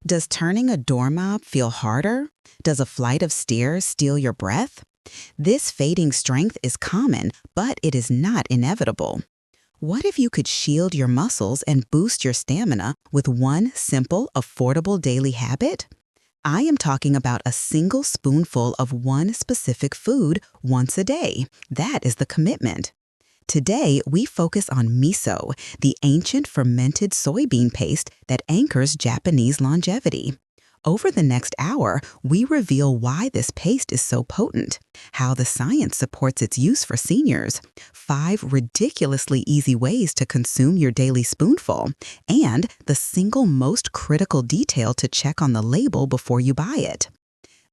Does turning a doorknob feel harder? Does a flight of stairs steal your breath? This fading strength is common, but it is not inevitable. What if you could shield your muscles and boost your stamina with one simple, affordable daily habit? I am talking about a single spoonful of one specific food once a day. That is the commitment. Today, we focus on miso, the ancient fermented soybean paste that anchors Japanese longevity. Over the next hour, we reveal why this paste is so potent, how the science supports its use for seniors, 5 ridiculously easy ways to consume your daily spoonful, and the single most critical detail to check on the label before you buy it.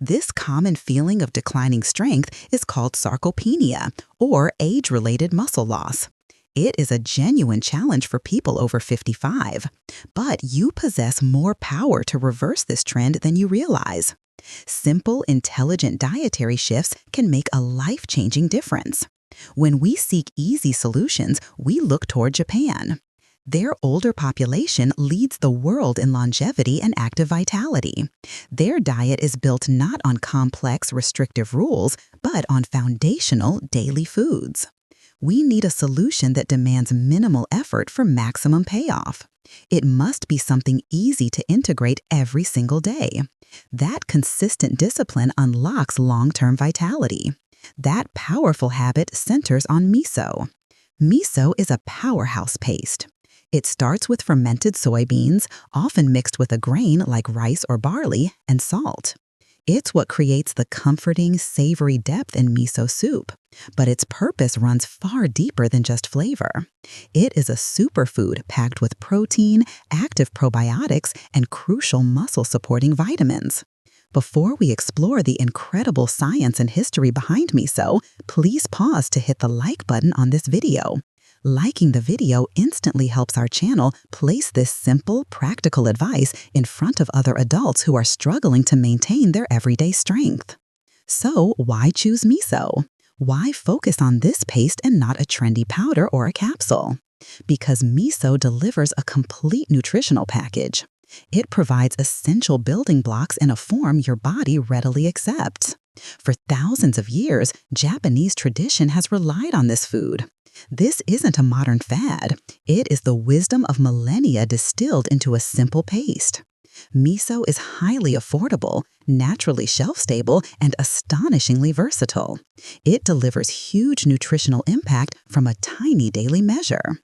This common feeling of declining strength is called sarcopenia, or age-related muscle loss. It is a genuine challenge for people over 55, but you possess more power to reverse this trend than you realize. Simple, intelligent dietary shifts can make a life-changing difference. When we seek easy solutions, we look toward Japan. Their older population leads the world in longevity and active vitality. Their diet is built not on complex, restrictive rules, but on foundational daily foods. We need a solution that demands minimal effort for maximum payoff. It must be something easy to integrate every single day. That consistent discipline unlocks long-term vitality. That powerful habit centers on miso. Miso is a powerhouse paste. It starts with fermented soybeans, often mixed with a grain like rice or barley, and salt. It's what creates the comforting, savory depth in miso soup. But its purpose runs far deeper than just flavor. It is a superfood packed with protein, active probiotics, and crucial muscle-supporting vitamins. Before we explore the incredible science and history behind miso, please pause to hit the like button on this video. Liking the video instantly helps our channel place this simple, practical advice in front of other adults who are struggling to maintain their everyday strength. So, why choose miso? Why focus on this paste and not a trendy powder or a capsule? Because miso delivers a complete nutritional package. It provides essential building blocks in a form your body readily accepts. For thousands of years, Japanese tradition has relied on this food. This isn't a modern fad. It is the wisdom of millennia distilled into a simple paste. Miso is highly affordable, naturally shelf-stable, and astonishingly versatile. It delivers huge nutritional impact from a tiny daily measure.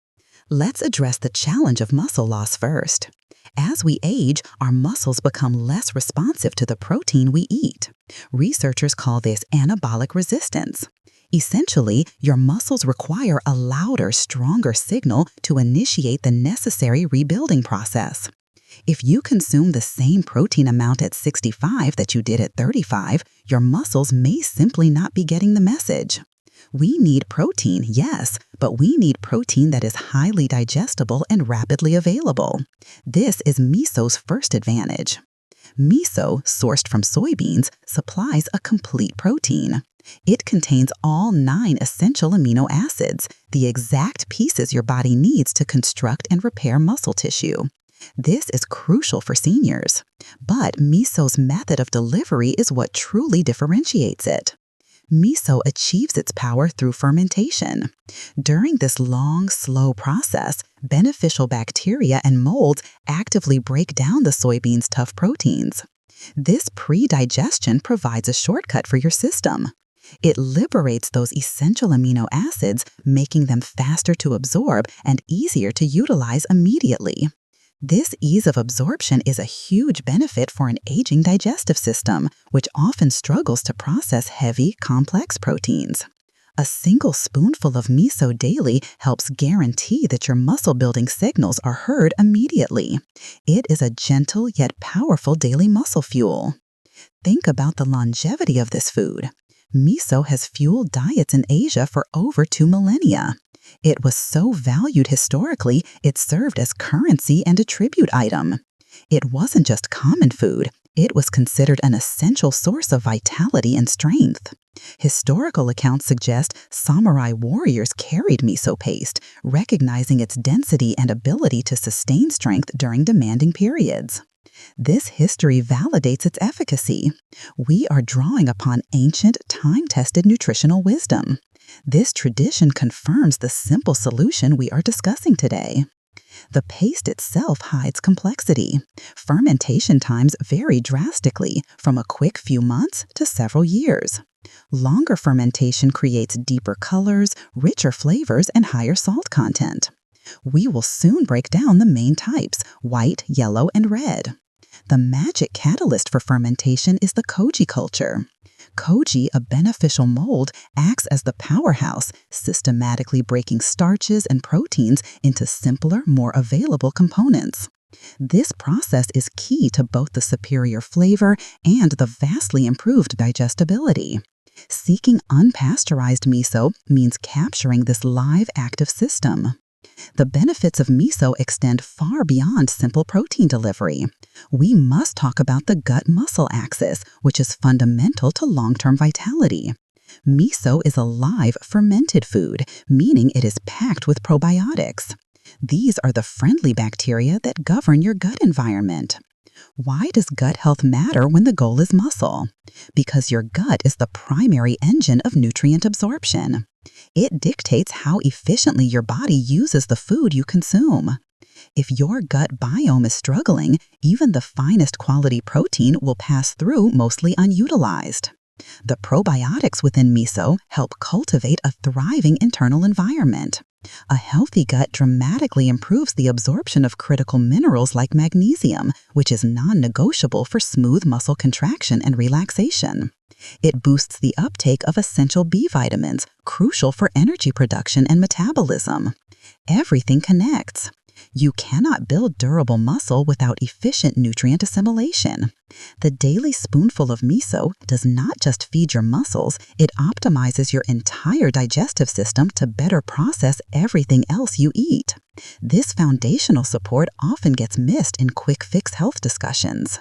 Let's address the challenge of muscle loss first. As we age, our muscles become less responsive to the protein we eat. Researchers call this anabolic resistance. Essentially, your muscles require a louder, stronger signal to initiate the necessary rebuilding process. If you consume the same protein amount at 65 that you did at 35, your muscles may simply not be getting the message. We need protein, yes, but we need protein that is highly digestible and rapidly available. This is miso's first advantage. Miso, sourced from soybeans, supplies a complete protein. It contains all 9 essential amino acids, the exact pieces your body needs to construct and repair muscle tissue. This is crucial for seniors. But miso's method of delivery is what truly differentiates it. Miso achieves its power through fermentation. During this long, slow process, beneficial bacteria and molds actively break down the soybean's tough proteins. This pre-digestion provides a shortcut for your system. It liberates those essential amino acids, making them faster to absorb and easier to utilize immediately. This ease of absorption is a huge benefit for an aging digestive system, which often struggles to process heavy, complex proteins. A single spoonful of miso daily helps guarantee that your muscle-building signals are heard immediately. It is a gentle yet powerful daily muscle fuel. Think about the longevity of this food. Miso has fueled diets in Asia for over 2 millennia. It was so valued historically, it served as currency and a tribute item. It wasn't just common food, it was considered an essential source of vitality and strength. Historical accounts suggest samurai warriors carried miso paste, recognizing its density and ability to sustain strength during demanding periods. This history validates its efficacy. We are drawing upon ancient, time-tested nutritional wisdom. This tradition confirms the simple solution we are discussing today. The paste itself hides complexity. Fermentation times vary drastically, from a quick few months to several years. Longer fermentation creates deeper colors, richer flavors, and higher salt content. We will soon break down the main types: white, yellow, and red. The magic catalyst for fermentation is the koji culture. Koji, a beneficial mold, acts as the powerhouse, systematically breaking starches and proteins into simpler, more available components. This process is key to both the superior flavor and the vastly improved digestibility. Seeking unpasteurized miso means capturing this live, active system. The benefits of miso extend far beyond simple protein delivery. We must talk about the gut-muscle axis, which is fundamental to long-term vitality. Miso is a live, fermented food, meaning it is packed with probiotics. These are the friendly bacteria that govern your gut environment. Why does gut health matter when the goal is muscle? Because your gut is the primary engine of nutrient absorption. It dictates how efficiently your body uses the food you consume. If your gut biome is struggling, even the finest quality protein will pass through mostly unutilized. The probiotics within miso help cultivate a thriving internal environment. A healthy gut dramatically improves the absorption of critical minerals like magnesium, which is non-negotiable for smooth muscle contraction and relaxation. It boosts the uptake of essential B vitamins, crucial for energy production and metabolism. Everything connects. You cannot build durable muscle without efficient nutrient assimilation. The daily spoonful of miso does not just feed your muscles, it optimizes your entire digestive system to better process everything else you eat. This foundational support often gets missed in quick-fix health discussions.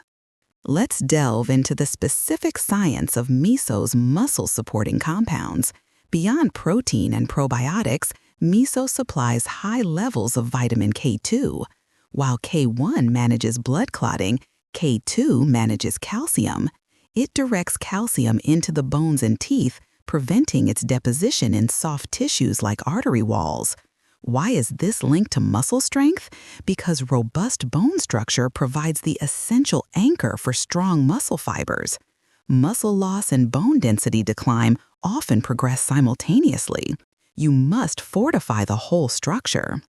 Let's delve into the specific science of miso's muscle-supporting compounds. Beyond protein and probiotics, miso supplies high levels of vitamin K2. While K1 manages blood clotting, K2 manages calcium. It directs calcium into the bones and teeth, preventing its deposition in soft tissues like artery walls. Why is this linked to muscle strength? Because robust bone structure provides the essential anchor for strong muscle fibers. Muscle loss and bone density decline often progress simultaneously. You must fortify the whole structure.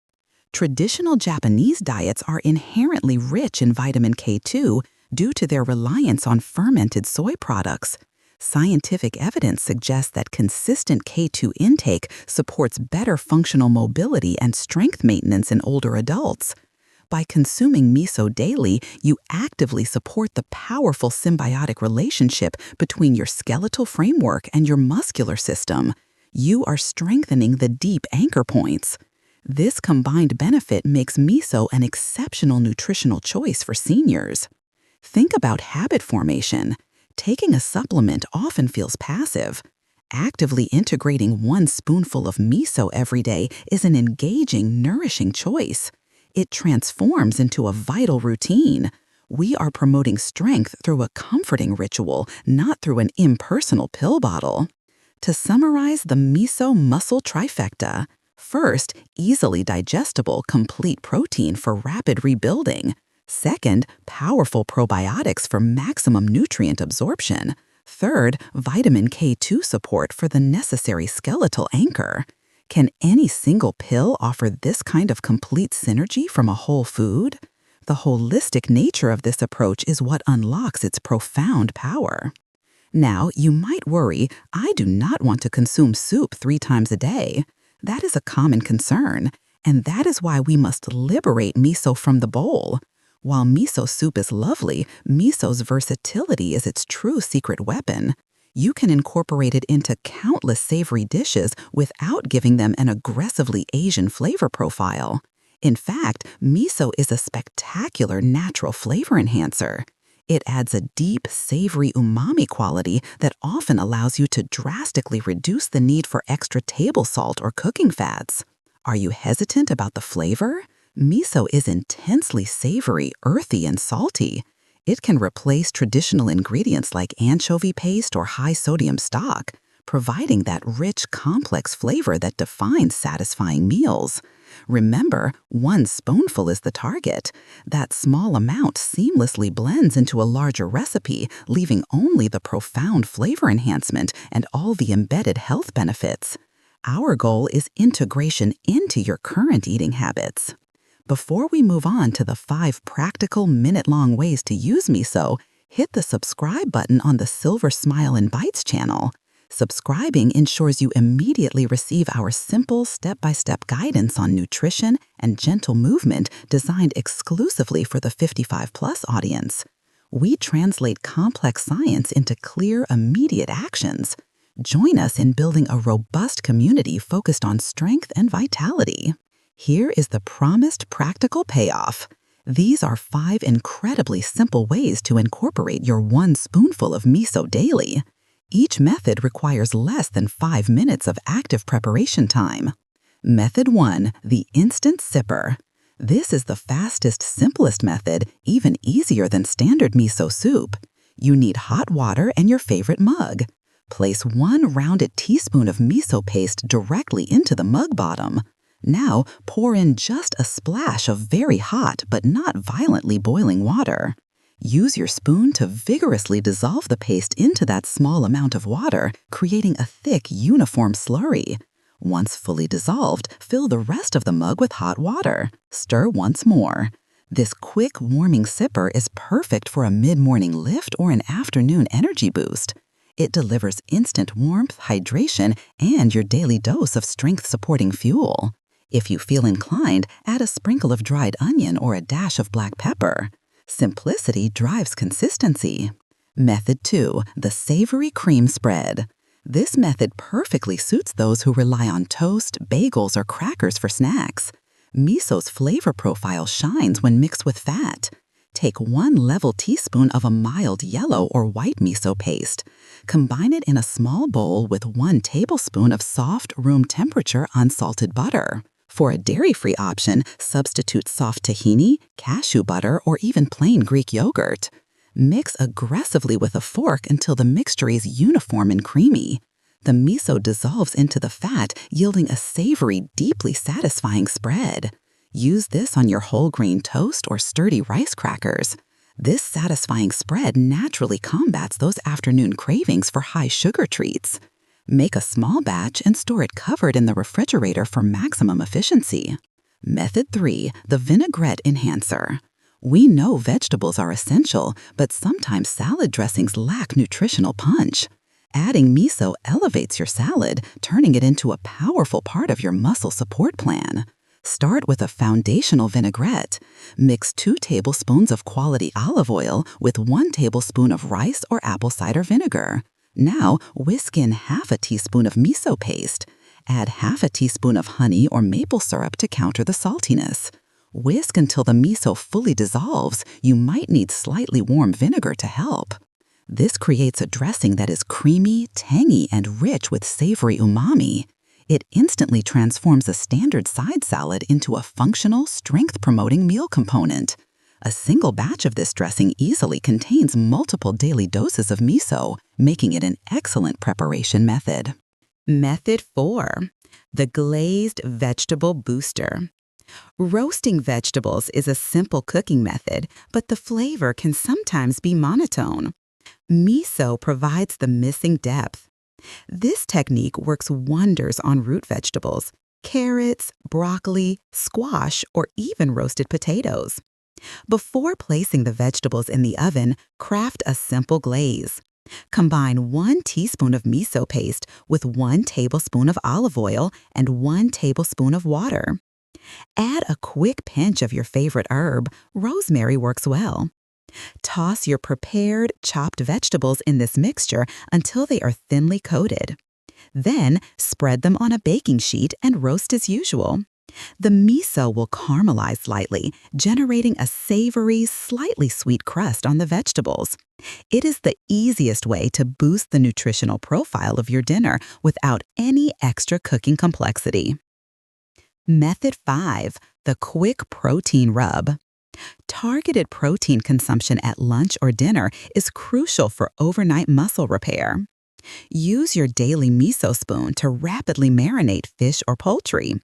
Traditional Japanese diets are inherently rich in vitamin K2 due to their reliance on fermented soy products. Scientific evidence suggests that consistent K2 intake supports better functional mobility and strength maintenance in older adults. By consuming miso daily, you actively support the powerful symbiotic relationship between your skeletal framework and your muscular system. You are strengthening the deep anchor points. This combined benefit makes miso an exceptional nutritional choice for seniors. Think about habit formation. Taking a supplement often feels passive. Actively integrating 1 spoonful of miso every day is an engaging, nourishing choice. It transforms into a vital routine. We are promoting strength through a comforting ritual, not through an impersonal pill bottle. To summarize the miso muscle trifecta: first, easily digestible, complete protein for rapid rebuilding. Second, powerful probiotics for maximum nutrient absorption. Third, vitamin K2 support for the necessary skeletal anchor. Can any single pill offer this kind of complete synergy from a whole food? The holistic nature of this approach is what unlocks its profound power. Now, you might worry, I do not want to consume soup 3 times a day. That is a common concern, and that is why we must liberate miso from the bowl. While miso soup is lovely, miso's versatility is its true secret weapon. You can incorporate it into countless savory dishes without giving them an aggressively Asian flavor profile. In fact, miso is a spectacular natural flavor enhancer. It adds a deep, savory umami quality that often allows you to drastically reduce the need for extra table salt or cooking fats. Are you hesitant about the flavor? Miso is intensely savory, earthy, and salty. It can replace traditional ingredients like anchovy paste or high-sodium stock, providing that rich, complex flavor that defines satisfying meals. Remember, one spoonful is the target. That small amount seamlessly blends into a larger recipe, leaving only the profound flavor enhancement and all the embedded health benefits. Our goal is integration into your current eating habits. Before we move on to the 5 practical minute-long ways to use miso, hit the subscribe button on the Silver Smile and Bites channel. Subscribing ensures you immediately receive our simple step-by-step guidance on nutrition and gentle movement designed exclusively for the 55-plus audience. We translate complex science into clear, immediate actions. Join us in building a robust community focused on strength and vitality. Here is the promised practical payoff. These are 5 incredibly simple ways to incorporate your 1 spoonful of miso daily. Each method requires less than 5 minutes of active preparation time. Method 1, the instant sipper. This is the fastest, simplest method, even easier than standard miso soup. You need hot water and your favorite mug. Place 1 rounded teaspoon of miso paste directly into the mug bottom. Now, pour in just a splash of very hot but not violently boiling water. Use your spoon to vigorously dissolve the paste into that small amount of water, creating a thick, uniform slurry. Once fully dissolved, fill the rest of the mug with hot water. Stir once more. This quick, warming sipper is perfect for a mid-morning lift or an afternoon energy boost. It delivers instant warmth, hydration, and your daily dose of strength-supporting fuel. If you feel inclined, add a sprinkle of dried onion or a dash of black pepper. Simplicity drives consistency. Method 2, the savory cream spread. This method perfectly suits those who rely on toast, bagels, or crackers for snacks. Miso's flavor profile shines when mixed with fat. Take 1 level teaspoon of a mild yellow or white miso paste. Combine it in a small bowl with 1 tablespoon of soft, room temperature unsalted butter. For a dairy-free option, substitute soft tahini, cashew butter, or even plain Greek yogurt. Mix aggressively with a fork until the mixture is uniform and creamy. The miso dissolves into the fat, yielding a savory, deeply satisfying spread. Use this on your whole grain toast or sturdy rice crackers. This satisfying spread naturally combats those afternoon cravings for high sugar treats. Make a small batch and store it covered in the refrigerator for maximum efficiency. Method 3, the vinaigrette enhancer. We know vegetables are essential, but sometimes salad dressings lack nutritional punch. Adding miso elevates your salad, turning it into a powerful part of your muscle support plan. Start with a foundational vinaigrette. Mix 2 tablespoons of quality olive oil with 1 tablespoon of rice or apple cider vinegar. Now, whisk in half a teaspoon of miso paste. Add half a teaspoon of honey or maple syrup to counter the saltiness. Whisk until the miso fully dissolves. You might need slightly warm vinegar to help. This creates a dressing that is creamy, tangy, and rich with savory umami. It instantly transforms a standard side salad into a functional, strength-promoting meal component. A single batch of this dressing easily contains multiple daily doses of miso, making it an excellent preparation method. Method 4, the glazed vegetable booster. Roasting vegetables is a simple cooking method, but the flavor can sometimes be monotone. Miso provides the missing depth. This technique works wonders on root vegetables, carrots, broccoli, squash, or even roasted potatoes. Before placing the vegetables in the oven, craft a simple glaze. Combine 1 teaspoon of miso paste with 1 tablespoon of olive oil and 1 tablespoon of water. Add a quick pinch of your favorite herb. Rosemary works well. Toss your prepared, chopped vegetables in this mixture until they are thinly coated. Then, spread them on a baking sheet and roast as usual. The miso will caramelize slightly, generating a savory, slightly sweet crust on the vegetables. It is the easiest way to boost the nutritional profile of your dinner without any extra cooking complexity. Method 5. The quick protein rub. Targeted protein consumption at lunch or dinner is crucial for overnight muscle repair. Use your daily miso spoon to rapidly marinate fish or poultry.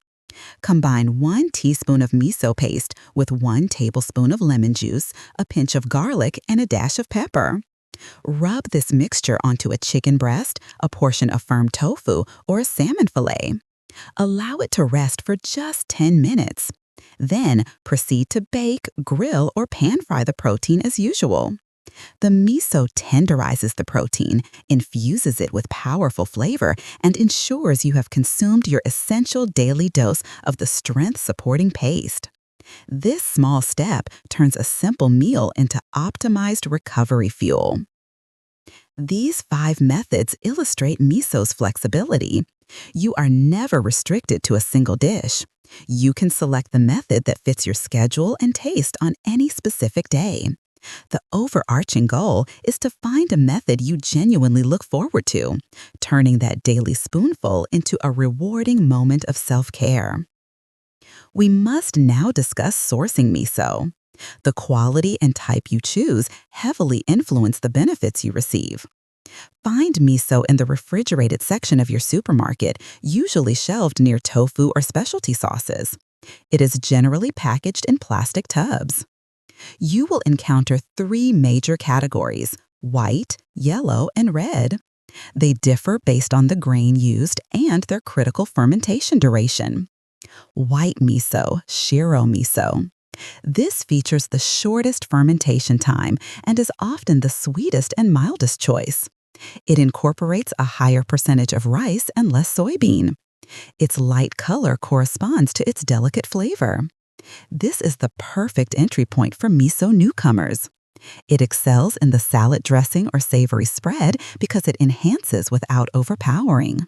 Combine 1 teaspoon of miso paste with 1 tablespoon of lemon juice, a pinch of garlic, and a dash of pepper. Rub this mixture onto a chicken breast, a portion of firm tofu, or a salmon fillet. Allow it to rest for just 10 minutes. Then proceed to bake, grill, or pan fry the protein as usual. The miso tenderizes the protein, infuses it with powerful flavor, and ensures you have consumed your essential daily dose of the strength-supporting paste. This small step turns a simple meal into optimized recovery fuel. These 5 methods illustrate miso's flexibility. You are never restricted to a single dish. You can select the method that fits your schedule and taste on any specific day. The overarching goal is to find a method you genuinely look forward to, turning that daily spoonful into a rewarding moment of self-care. We must now discuss sourcing miso. The quality and type you choose heavily influence the benefits you receive. Find miso in the refrigerated section of your supermarket, usually shelved near tofu or specialty sauces. It is generally packaged in plastic tubs. You will encounter 3 major categories: white, yellow, and red. They differ based on the grain used and their critical fermentation duration. White miso, shiro miso. This features the shortest fermentation time and is often the sweetest and mildest choice. It incorporates a higher percentage of rice and less soybean. Its light color corresponds to its delicate flavor. This is the perfect entry point for miso newcomers. It excels in the salad dressing or savory spread because it enhances without overpowering.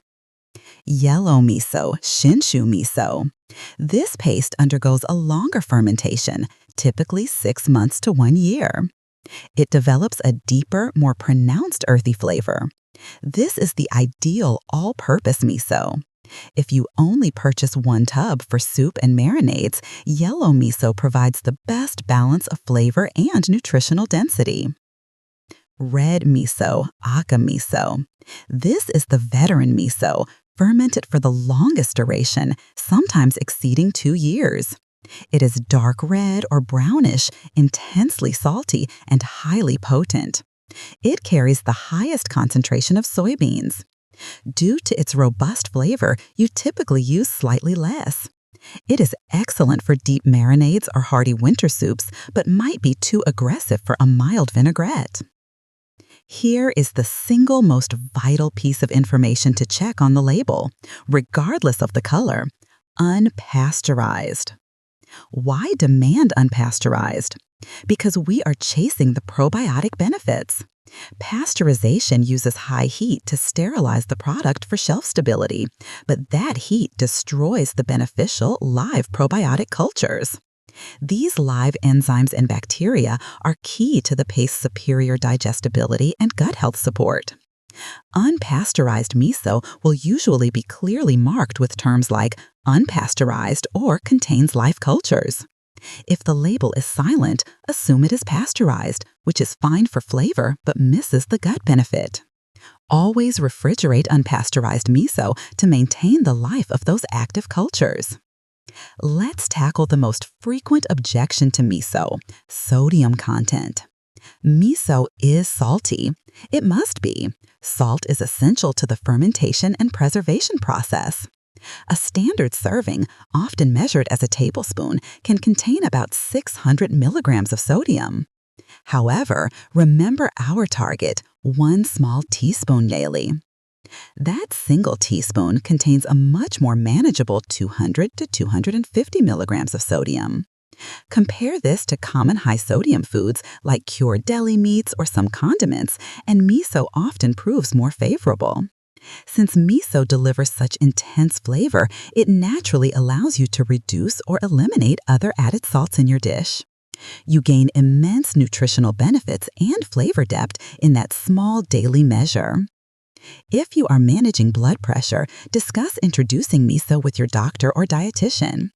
Yellow miso, shinshu miso. This paste undergoes a longer fermentation, typically 6 months to 1 year. It develops a deeper, more pronounced earthy flavor. This is the ideal all-purpose miso. If you only purchase 1 tub for soup and marinades, yellow miso provides the best balance of flavor and nutritional density. Red miso, aka miso. This is the veteran miso, fermented for the longest duration, sometimes exceeding 2 years. It is dark red or brownish, intensely salty, and highly potent. It carries the highest concentration of soybeans. Due to its robust flavor, you typically use slightly less. It is excellent for deep marinades or hearty winter soups, but might be too aggressive for a mild vinaigrette. Here is the single most vital piece of information to check on the label, regardless of the color: unpasteurized. Why demand unpasteurized? Because we are chasing the probiotic benefits. Pasteurization uses high heat to sterilize the product for shelf stability, but that heat destroys the beneficial live probiotic cultures. These live enzymes and bacteria are key to the paste's superior digestibility and gut health support. Unpasteurized miso will usually be clearly marked with terms like unpasteurized or contains live cultures. If the label is silent, assume it is pasteurized, which is fine for flavor but misses the gut benefit. Always refrigerate unpasteurized miso to maintain the life of those active cultures. Let's tackle the most frequent objection to miso: sodium content. Miso is salty. It must be. Salt is essential to the fermentation and preservation process. A standard serving, often measured as a tablespoon, can contain about 600 milligrams of sodium. However, remember our target: 1 small teaspoon daily. That single teaspoon contains a much more manageable 200 to 250 milligrams of sodium. Compare this to common high-sodium foods like cured deli meats or some condiments, and miso often proves more favorable. Since miso delivers such intense flavor, it naturally allows you to reduce or eliminate other added salts in your dish. You gain immense nutritional benefits and flavor depth in that small daily measure. If you are managing blood pressure, discuss introducing miso with your doctor or dietitian.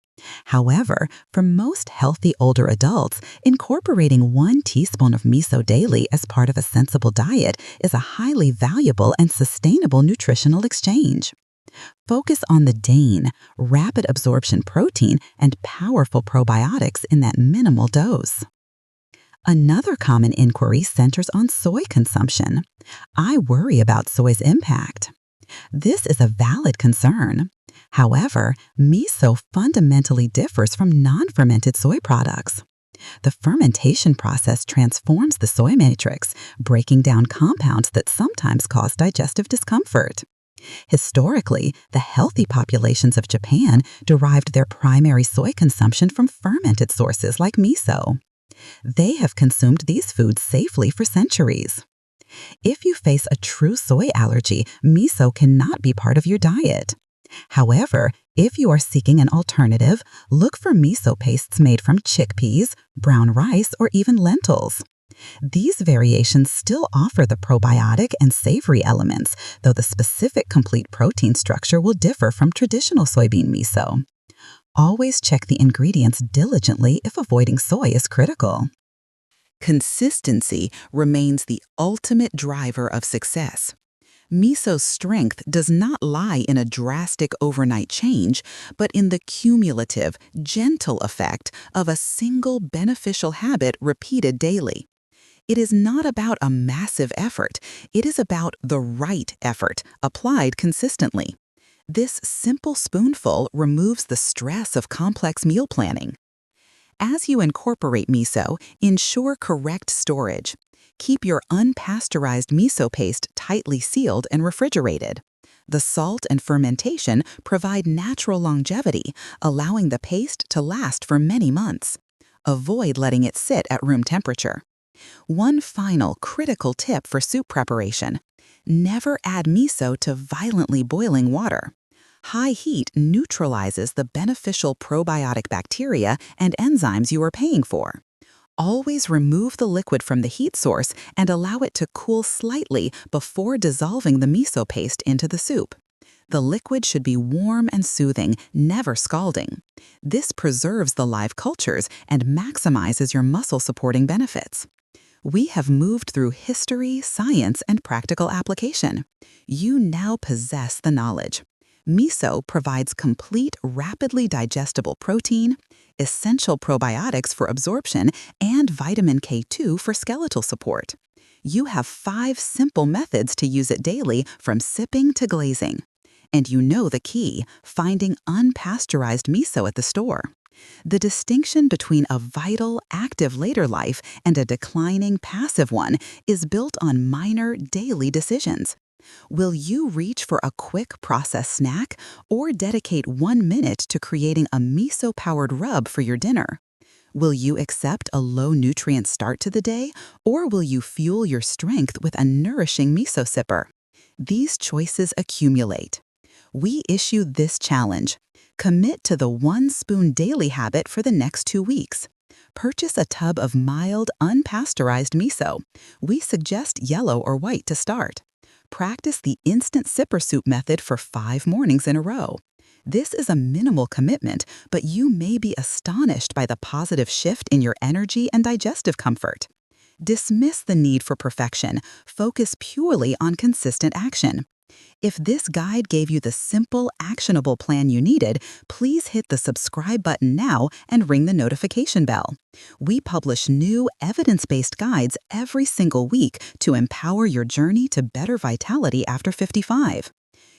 However, for most healthy older adults, incorporating 1 teaspoon of miso daily as part of a sensible diet is a highly valuable and sustainable nutritional exchange. Focus on the DANE, rapid absorption protein, and powerful probiotics in that minimal dose. Another common inquiry centers on soy consumption. I worry about soy's impact. This is a valid concern. However, miso fundamentally differs from non-fermented soy products. The fermentation process transforms the soy matrix, breaking down compounds that sometimes cause digestive discomfort. Historically, the healthy populations of Japan derived their primary soy consumption from fermented sources like miso. They have consumed these foods safely for centuries. If you face a true soy allergy, miso cannot be part of your diet. However, if you are seeking an alternative, look for miso pastes made from chickpeas, brown rice, or even lentils. These variations still offer the probiotic and savory elements, though the specific complete protein structure will differ from traditional soybean miso. Always check the ingredients diligently if avoiding soy is critical. Consistency remains the ultimate driver of success. Miso's strength does not lie in a drastic overnight change, but in the cumulative, gentle effect of a single beneficial habit repeated daily. It is not about a massive effort, it is about the right effort, applied consistently. This simple spoonful removes the stress of complex meal planning. As you incorporate miso, ensure correct storage. Keep your unpasteurized miso paste tightly sealed and refrigerated. The salt and fermentation provide natural longevity, allowing the paste to last for many months. Avoid letting it sit at room temperature. One final critical tip for soup preparation: never add miso to violently boiling water. High heat neutralizes the beneficial probiotic bacteria and enzymes you are paying for. Always remove the liquid from the heat source and allow it to cool slightly before dissolving the miso paste into the soup. The liquid should be warm and soothing, never scalding. This preserves the live cultures and maximizes your muscle-supporting benefits. We have moved through history, science, and practical application. You now possess the knowledge. Miso provides complete, rapidly digestible protein, essential probiotics for absorption, and vitamin K2 for skeletal support. You have 5 simple methods to use it daily, from sipping to glazing. And you know the key: finding unpasteurized miso at the store. The distinction between a vital, active later life and a declining, passive one is built on minor, daily decisions. Will you reach for a quick processed snack or dedicate 1 minute to creating a miso-powered rub for your dinner? Will you accept a low-nutrient start to the day, or will you fuel your strength with a nourishing miso sipper? These choices accumulate. We issue this challenge: commit to the 1 spoon daily habit for the next 2 weeks. Purchase a tub of mild, unpasteurized miso. We suggest yellow or white to start. Practice the instant sipper soup method for 5 mornings in a row. This is a minimal commitment, but you may be astonished by the positive shift in your energy and digestive comfort. Dismiss the need for perfection. Focus purely on consistent action. If this guide gave you the simple, actionable plan you needed, please hit the subscribe button now and ring the notification bell. We publish new, evidence-based guides every single week to empower your journey to better vitality after 55.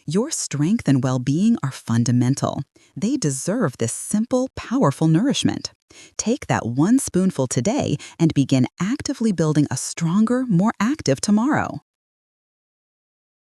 Your strength and well-being are fundamental. They deserve this simple, powerful nourishment. Take that 1 spoonful today and begin actively building a stronger, more active tomorrow.